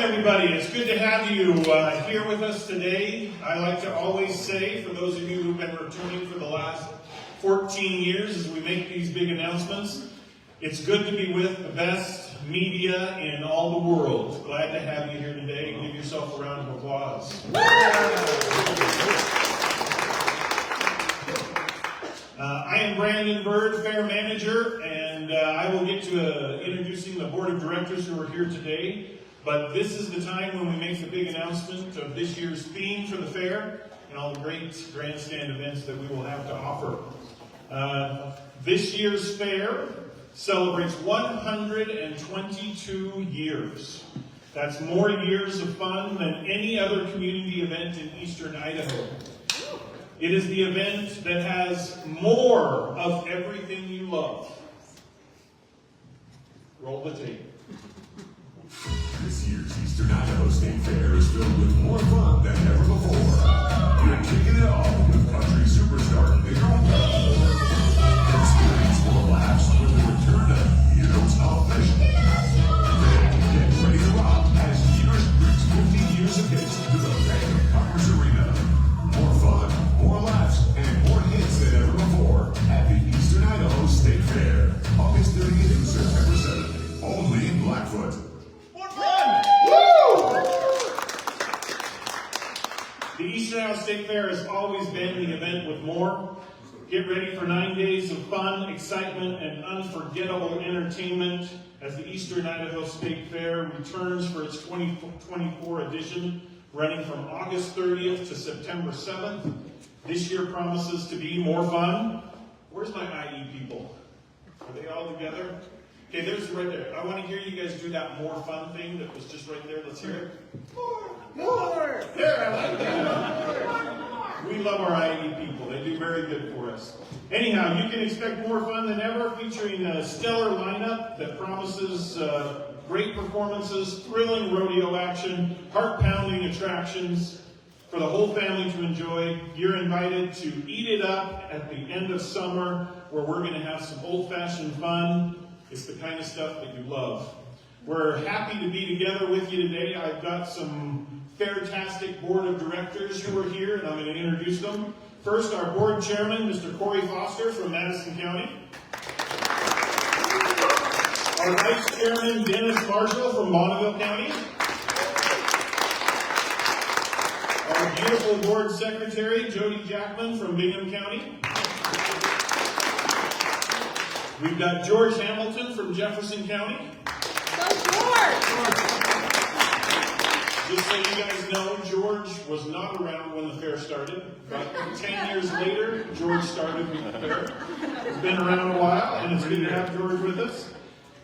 everybody. It's good to have you here with us today. I like to always say, for those of you who've been returning for the last 14 years as we make these big announcements, it's good to be with the best media in all the world. Glad to have you here today. Give yourself a round of applause. I am Brandon Bird, Fair Manager, and I will get to introducing the Board of Directors who are here today. But this is the time when we make the big announcement of this year's theme for the fair and all the great grandstand events that we will have to offer. This year's fair celebrates 122 years. That's more years of fun than any other community event in eastern Idaho. It is the event that has more of everything you love. Roll the tape. This year's Eastern Idaho State Fair is filled with more fun than ever before. You're kicking it off with country superstar Bigger. Experience more laughs with the return of Heroes of Vision. Then get ready to rock as Heroes brings 50 years of hits to the Bank of Commerce Arena. More fun, more laughs, and more hits than ever before at the Eastern Idaho State Fair, August 30th through September 7th, only in Blackfoot. The Eastern Idaho State Fair has always been the event with more. Get ready for 9 days of fun, excitement, and unforgettable entertainment as the Eastern Idaho State Fair returns for its 2024 edition, running from August 30th to September 7th. This year promises to be more fun. Where's my IE people? Are they all together? Okay, there's right there. I want to hear you guys do that more fun thing that was just right there. Let's hear it. More! There, I like that. We love our IE people. They do very good for us. Anyhow, you can expect more fun than ever, featuring a stellar lineup that promises great performances, thrilling rodeo action, heart-pounding attractions for the whole family to enjoy. You're invited to eat it up at the end of summer, where we're going to have some old-fashioned fun. It's the kind of stuff that you love. We're happy to be together with you today. I've got some fantastic board of directors who are here, and I'm going to introduce them. First, our board chairman, Mr. Corey Foster from Madison County. Our vice chairman, Dennis Marshall from Bonneville County. Our beautiful board secretary, Jody Jackman from Bingham County. We've got George Hamilton from Jefferson County. Go George! Just so you guys know, George was not around when the fair started, but 10 years later, George started with the fair. He's been around a while, and it's good to have George with us.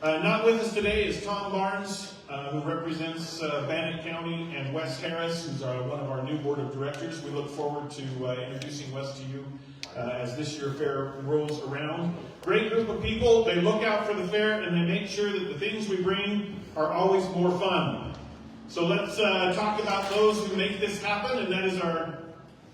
Not with us today is Tom Barnes, who represents Bannock County, and Wes Harris, who's one of our new board of directors. We look forward to introducing Wes to you as this year fair rolls around. Great group of people. They look out for the fair, and they make sure that the things we bring are always more fun. So let's talk about those who make this happen, and that is our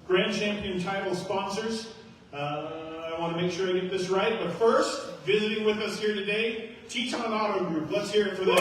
Grand Champion title sponsors. I want to make sure I get this right, but first, visiting with us here today, Teton Auto Group. Let's hear it for them.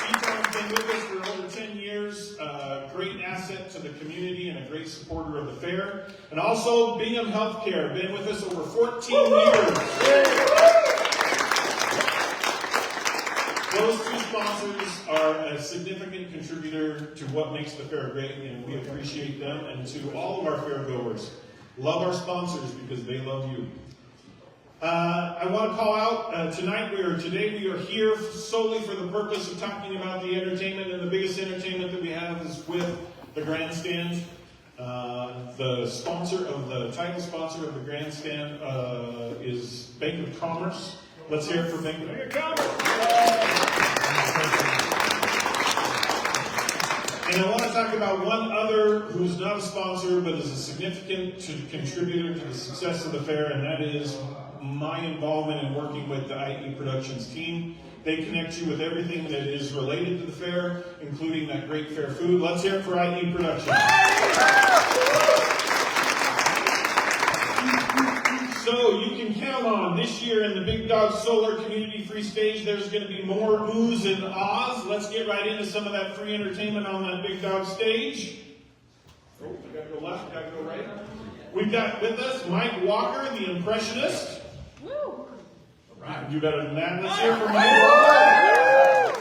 Teton's been with us for over 10 years, great asset to the community and a great supporter of the fair. And also Bingham Healthcare, been with us over 14 years. Those two sponsors are a significant contributor to what makes the fair great, and we appreciate them. And to all of our fair goers, love our sponsors because they love you. I want to call out today we are here solely for the purpose of talking about the entertainment, and the biggest entertainment that we have is with the grandstand. The title sponsor of the grandstand is Bank of Commerce. Let's hear it for Bank of Commerce. And I want to talk about one other who's not a sponsor but is a significant contributor to the success of the fair, and that is my involvement in working with the IE Productions team. They connect you with everything that is related to the fair, including that great fair food. Let's hear it for IE Productions. So you can count on this year in the Big Dog Solar Community Free Stage, there's going to be more oohs and ahs. Let's get right into some of that free entertainment on that Big Dog stage. Oh, I gotta go left, I gotta go right. We've got with us Mike Walker, the impressionist. Woo! All right, you better than that. Let's hear from Mike.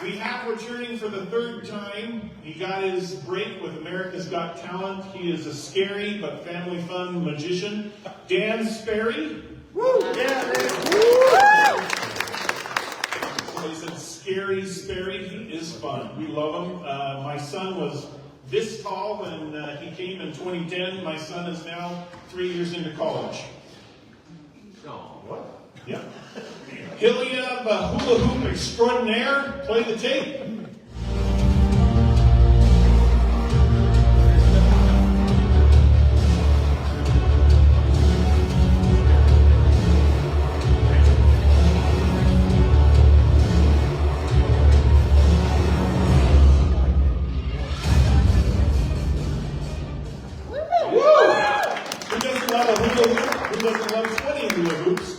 We have returning for the third time. He got his break with America's Got Talent. He is a scary but family fun magician. Dan Sperry. Woo! Yeah, Somebody said scary Sperry. He is fun. We love him. My son was this tall when he came in 2010. My son is now 3 years into college. Oh, what? Yep. Hillia, the hula hoop extraordinaire. Play the tape. Who doesn't love a hula hoop? Who doesn't love 20 hula hoops?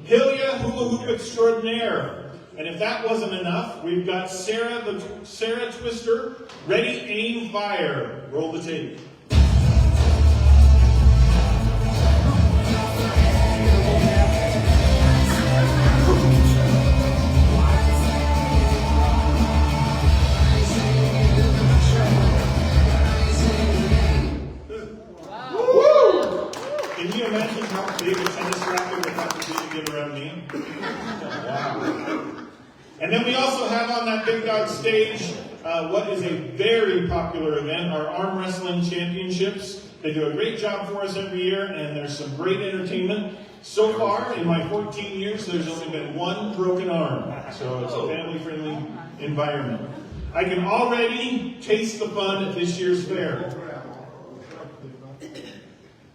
Hillia Hula Hoop Extraordinaire. And if that wasn't enough, we've got Sarah Twister, ready, aim, fire. Roll the tape. Can you imagine how big a tennis racket would have to be to get around me? Wow. And then we also have on that Big Dog stage what is a very popular event, our arm wrestling championships. They do a great job for us every year, and there's some great entertainment. So far, in my 14 years, there's only been one broken arm. So it's a family-friendly environment. I can already taste the fun at this year's fair.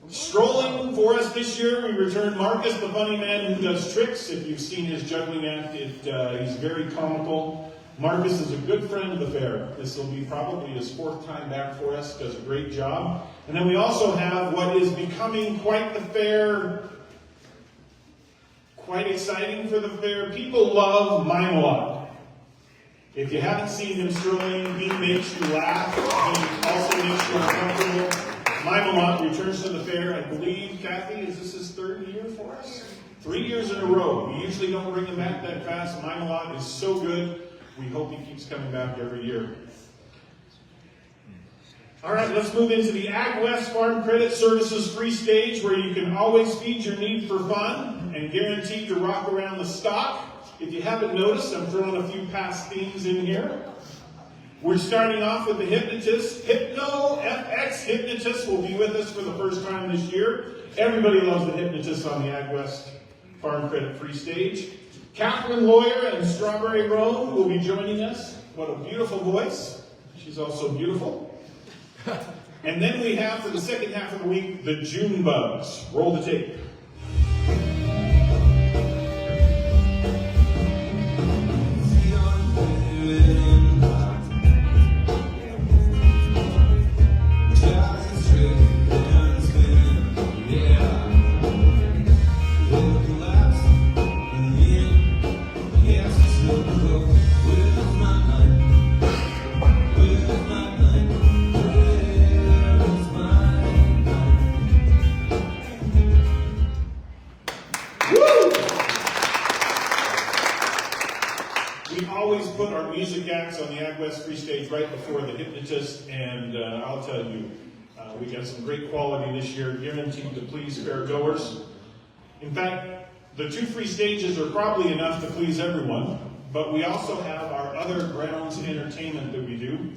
Strolling for us this year, we return Marcus, the funny man who does tricks. If you've seen his juggling act, he's very comical. Marcus is a good friend of the fair. This will be probably his fourth time back for us. Does a great job. And then we also have what is becoming quite the fair, quite exciting for the fair. People love Mime-a-Lot. If you haven't seen him strolling, he makes you laugh. He also makes you uncomfortable. Mime-a-Lot returns to the fair, I believe, Kathy, is this his third year for us? 3 years in a row. We usually don't bring him back that fast. Mime-a-Lot is so good. We hope he keeps coming back every year. All right, let's move into the Ag West Farm Credit Services free stage, where you can always feed your need for fun and guaranteed to rock around the stock. If you haven't noticed, I'm throwing a few past themes in here. We're starting off with the hypnotist. Hypno FX Hypnotist will be with us for the first time this year. Everybody loves the hypnotist on the Ag West Farm Credit Free Stage. Catherine Lawyer and Strawberry Roan will be joining us. What a beautiful voice. She's also beautiful. And then we have, for the second half of the week, the June Bugs. Roll the tape. Put our music acts on the Ag West Free Stage right before the hypnotist, and I'll tell you, we got some great quality this year, guaranteed to please fair goers. In fact, the two free stages are probably enough to please everyone, but we also have our other grounds entertainment that we do.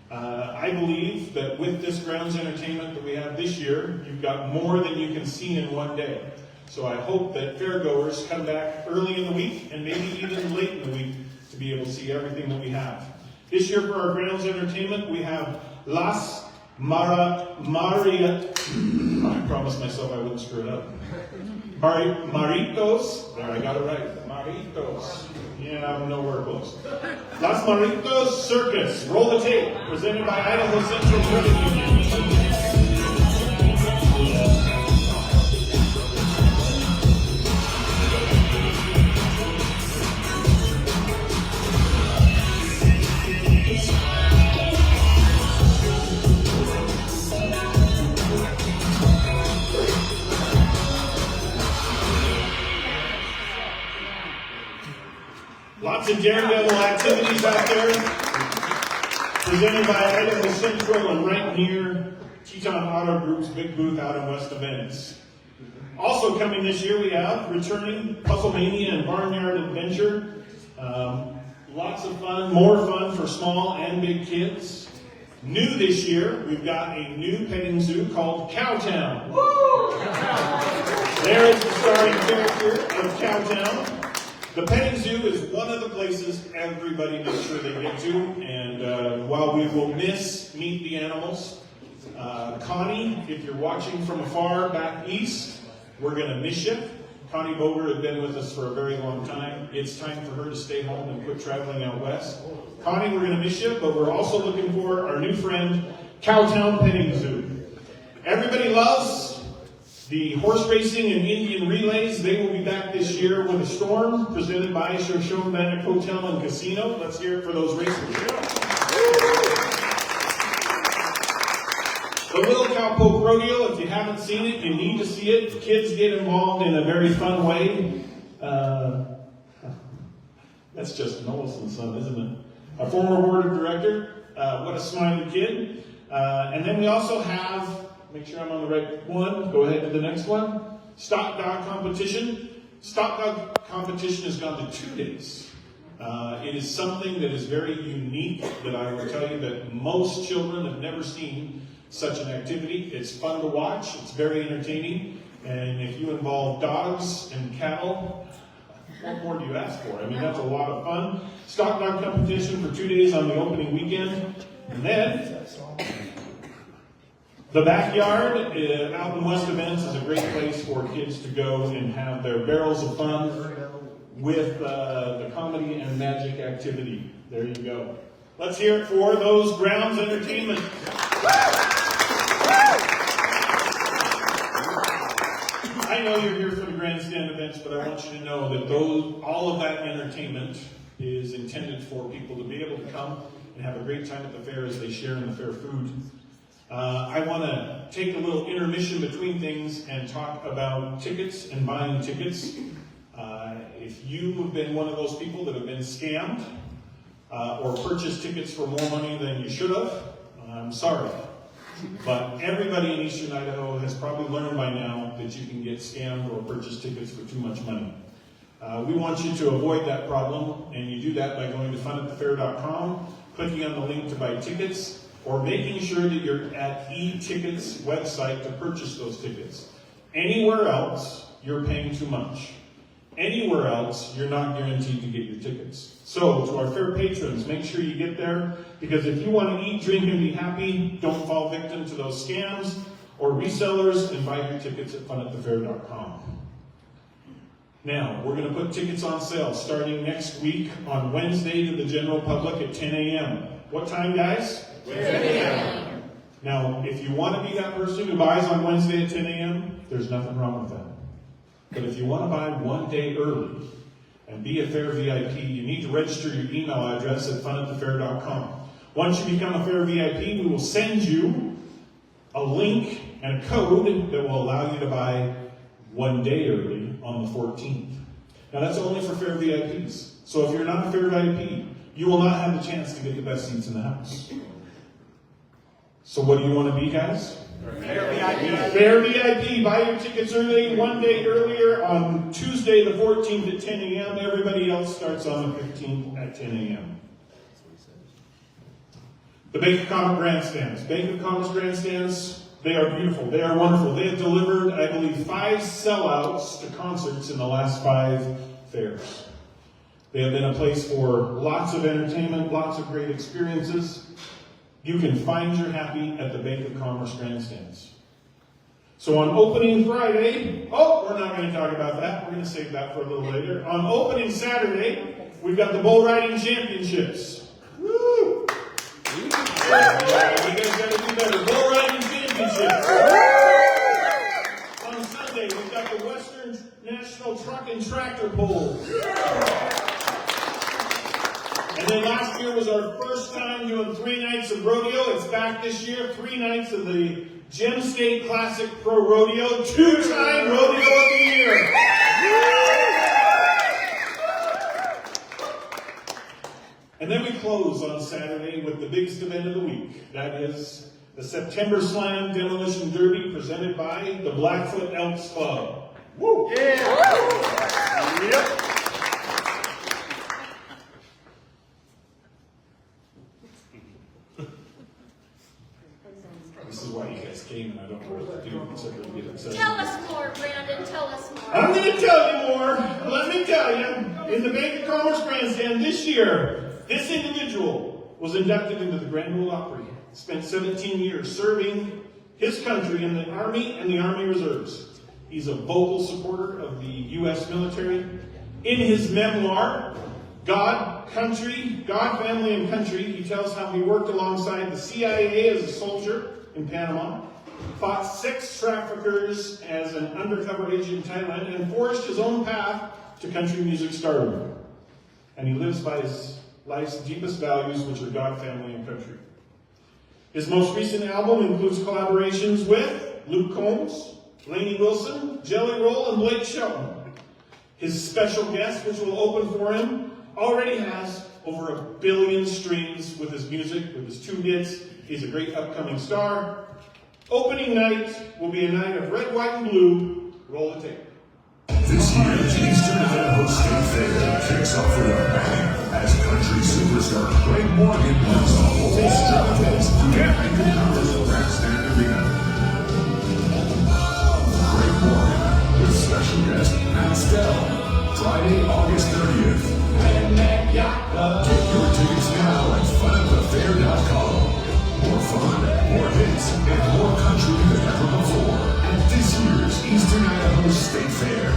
I believe that with this grounds entertainment that we have this year, you've got more than you can see in one day. So I hope that fairgoers come back early in the week and maybe even late in the week to be able to see everything that we have. This year for our grounds entertainment, we have Las Mariat. I promised myself I wouldn't screw it up. Maritos. There, I got it right. Maritos. Yeah, I'm nowhere close. Las Maritos Circus. Roll the tape. Presented by Idaho Central Credit Union. Lots of daredevil activities out there. Presented by Idaho Central and right near Teton Auto Group's big booth out in West Events. Also coming this year, we have returning Puzzlemania and Barnyard Adventure. Lots of fun, more fun for small and big kids. New this year, we've got a new petting zoo called Cowtown. There is the starring character of Cowtown. The petting zoo is one of the places everybody makes sure they get to, and while we will miss Meet the Animals, Connie, if you're watching from afar back east, we're going to miss you. Connie Boger has been with us for a very long time. It's time for her to stay home and quit traveling out west. Connie, we're going to miss you, but we're also looking for our new friend, Cowtown Petting Zoo. Everybody loves the horse racing and Indian relays. They will be back this year with a storm, presented by Shoshone Hotel and Casino. Let's hear it for those racers. The Little Cowpoke Rodeo, if you haven't seen it, you need to see it. The kids get involved in a very fun way. That's just Nolson's son, isn't it? A former board of director. What a smiley kid. And then we also have, make sure I'm on the right one, go ahead to the next one. Stock Dog Competition. Stock Dog Competition has gone to 2 days. It is something that is very unique that I will tell you that most children have never seen such an activity. It's fun to watch, it's very entertaining, and if you involve dogs and cattle, what more do you ask for? I mean, that's a lot of fun. Stock Dog Competition for 2 days on the opening weekend, and then the backyard out in West Events is a great place for kids to go and have their barrels of fun with the comedy and magic activity. There you go. Let's hear it for those grounds entertainment. I know you're here for the grandstand events, but I want you to know that all of that entertainment is intended for people to be able to come and have a great time at the fair as they share in the fair food. I want to take a little intermission between things and talk about tickets and buying tickets. If you have been one of those people that have been scammed or purchased tickets for more money than you should have, I'm sorry. But everybody in Eastern Idaho has probably learned by now that you can get scammed or purchase tickets for too much money. We want you to avoid that problem, and you do that by going to funatthefair.com, clicking on the link to buy tickets, or making sure that you're at eTickets website to purchase those tickets. Anywhere else, you're paying too much. Anywhere else, you're not guaranteed to get your tickets. So, to our fair patrons, make sure you get there, because if you want to eat, drink, and be happy, don't fall victim to those scams or resellers, and buy your tickets at funatthefair.com. Now, we're going to put tickets on sale starting next week on Wednesday to the general public at 10 a.m. What time, guys? 10 a.m. Now, if you want to be that person who buys on Wednesday at 10 a.m., there's nothing wrong with that. But if you want to buy 1 day early and be a Fair VIP, you need to register your email address at funatthefair.com. Once you become a Fair VIP, we will send you a link and a code that will allow you to buy 1 day early on the 14th. Now that's only for Fair VIPs. So if you're not a Fair VIP, you will not have the chance to get the best seats in the house. So what do you want to be, guys? Fair VIP. Fair VIP. Buy your tickets early, 1 day earlier on Tuesday the 14th at 10 a.m. Everybody else starts on the 15th at 10 a.m. The Bank of Commerce Grandstands. Bank of Commerce Grandstands, they are beautiful. They are wonderful. They have delivered, I believe, 5 sellouts to concerts in the last 5 fairs. They have been a place for lots of entertainment, lots of great experiences. You can find your happy at the Bank of Commerce Grandstands. So on opening Friday, we're not going to talk about that. We're going to save that for a little later. On opening Saturday, we've got the Bull Riding Championships. Woo! You guys got to do better. Bull Riding Championships. On Sunday, we've got the Western National Truck and Tractor Pull. And then last year was our first time doing 3 nights of rodeo. It's back this year, 3 nights of the Gem State Classic Pro Rodeo, 2-time Rodeo of the Year. And then we close on Saturday with the biggest event of the week. That is the September Slam Demolition Derby presented by the Blackfoot Elks Club. Woo! Yeah. Yep. This is why you guys came, and I don't know what to do except for get upset. Tell us more, Brandon. Tell us more. I'm going to tell you more. Let me tell you, in the Bank of Commerce Grandstand this year, this individual was inducted into the Grand Ole Opry. Spent 17 years serving his country in the Army and the Army Reserves. He's a vocal supporter of the U.S. military. In his memoir, God, Country, God, Family, and Country, he tells how he worked alongside the CIA as a soldier in Panama, fought sex traffickers as an undercover agent in Thailand, and forged his own path to country music stardom. And he lives by his life's deepest values, which are God, family, and country. His most recent album includes collaborations with Luke Combs, Lainey Wilson, Jelly Roll, and Blake Shelton. His special guest, which will open for him, already has over 1 billion streams with his music, with his 2 hits. He's a great upcoming star. Opening night will be a night of red, white, and blue. Roll the tape. This year's Eastern Idaho State Fair kicks off with a bang as country superstar Craig Morgan brings a whole strip of hits to the Bank of Commerce Grandstand Arena. Craig Morgan with special guest Matt Stell, Friday, August 30th. Get your tickets now at funatthefair.com. More fun, more hits, and more country than ever before at this year's Eastern Idaho State Fair.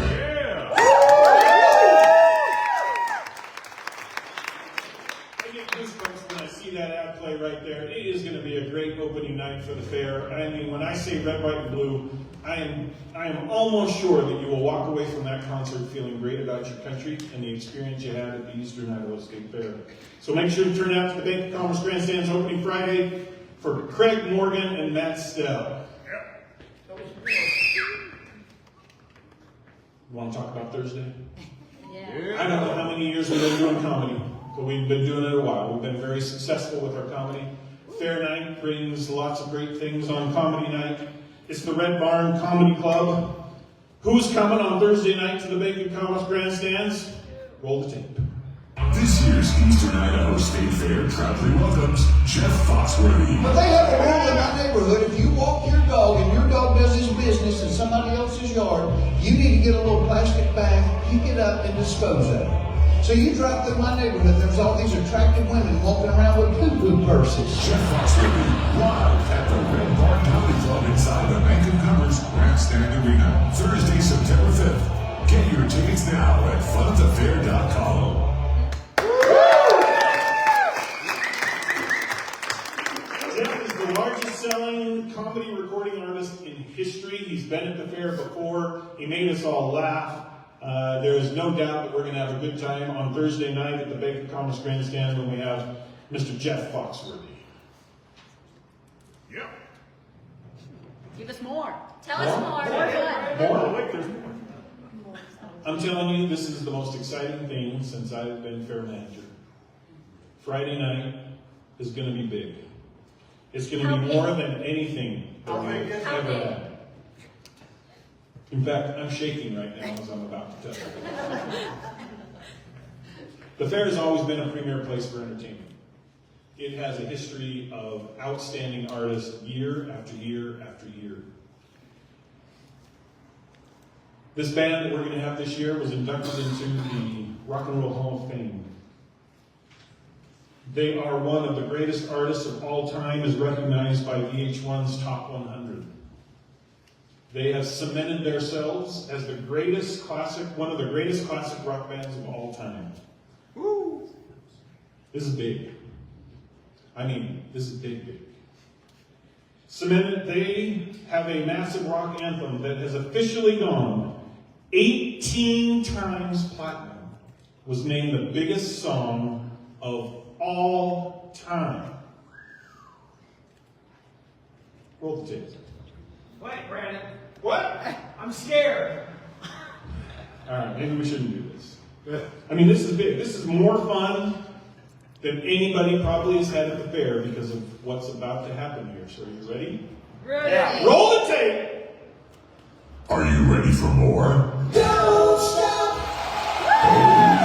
I get goosebumps when I see that ad play right there. It is going to be a great opening night for the fair. I mean, when I say red, white, and blue, I am almost sure that you will walk away from that concert feeling great about your country and the experience you had at the Eastern Idaho State Fair. So make sure to turn out to the Bank of Commerce Grandstand's opening Friday for Craig Morgan and Matt Stell. You want to talk about Thursday? Yeah. I don't know how many years we've been doing comedy, but we've been doing it a while. We've been very successful with our comedy. Fair Night brings lots of great things on comedy night. It's the Red Barn Comedy Club. Who's coming on Thursday night to the Bank of Commerce Grandstands? Roll the tape. This year's Eastern Idaho State Fair proudly welcomes Jeff Foxworthy. But they have a rule in my neighborhood. If you walk your dog and your dog does his business in somebody else's yard, you need to get a little plastic bag, pick it up, and dispose of it. So you drive through my neighborhood, there's all these attractive women walking around with poo-poo purses. Jeff Foxworthy, live at the Red Barn Comedy Club inside the Bank of Commerce Grandstand Arena, Thursday, September 5th. Get your tickets now at funatthefair.com. Jeff is the largest selling comedy recording artist in history. He's been at the fair before. He made us all laugh. There is no doubt that we're going to have a good time on Thursday night at the Bank of Commerce Grandstand when we have Mr. Jeff Foxworthy. Yep. Give us more. Tell us more. More? There's more. I'm telling you, this is the most exciting thing since I've been fair manager. Friday night is going to be big. It's going to be more than anything that we've ever had. In fact, I'm shaking right now as I'm about to tell you. The fair has always been a premier place for entertainment. It has a history of outstanding artists year after year after year. This band that we're going to have this year was inducted into the Rock and Roll Hall of Fame. They are one of the greatest artists of all time, as recognized by VH1's Top 100. They have cemented themselves as the greatest classic, one of the greatest classic rock bands of all time. Woo! This is big. I mean, this is big, big. Cemented, they have a massive rock anthem that has officially gone 18 times platinum. Was named the biggest song of all time. Roll the tape. Wait, Brandon. What? I'm scared. All right, maybe we shouldn't do this. I mean, this is big. This is more fun than anybody probably has had at the fair because of what's about to happen here. So are you ready? Ready. Yeah. Roll the tape! Are you ready for more? Don't stop. Oh yeah!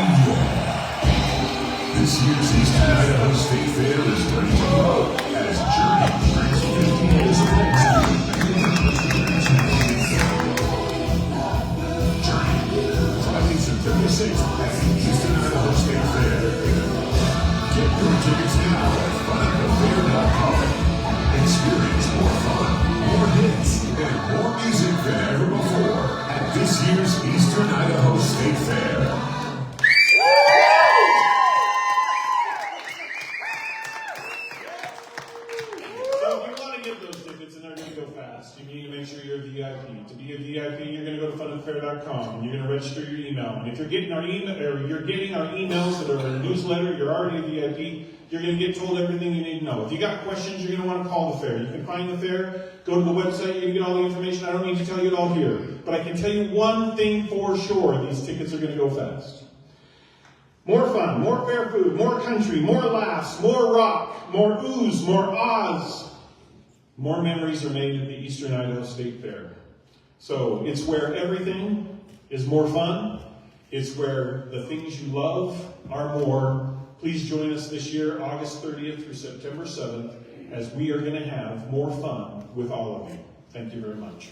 This year's Eastern Idaho State Fair is ready to roll as Journey brings 50 years of events to Journey, Friday, September 6th at the Eastern Idaho State Fair. Get your tickets now at funatthefair.com. Experience more fun, more hits, and more music than ever before at this year's Eastern Idaho State Fair. So if you want to get those tickets, and they're going to go fast, you need to make sure you're a VIP. To be a VIP, you're going to go to funatthefair.com, and you're going to register your email. And if you're getting our email, or you're getting our emails that are a newsletter, you're already a VIP, you're going to get told everything you need to know. If you got questions, you're going to want to call the fair. You can find the fair, go to the website, you're going to get all the information. I don't need to tell you it all here. But I can tell you one thing for sure, these tickets are going to go fast. More fun, more fair food, more country, more laughs, more rock, more oohs, more ahs. More memories are made at the Eastern Idaho State Fair. So it's where everything is more fun. It's where the things you love are more. Please join us this year, August 30th through September 7th, as we are going to have more fun with all of you. Thank you very much.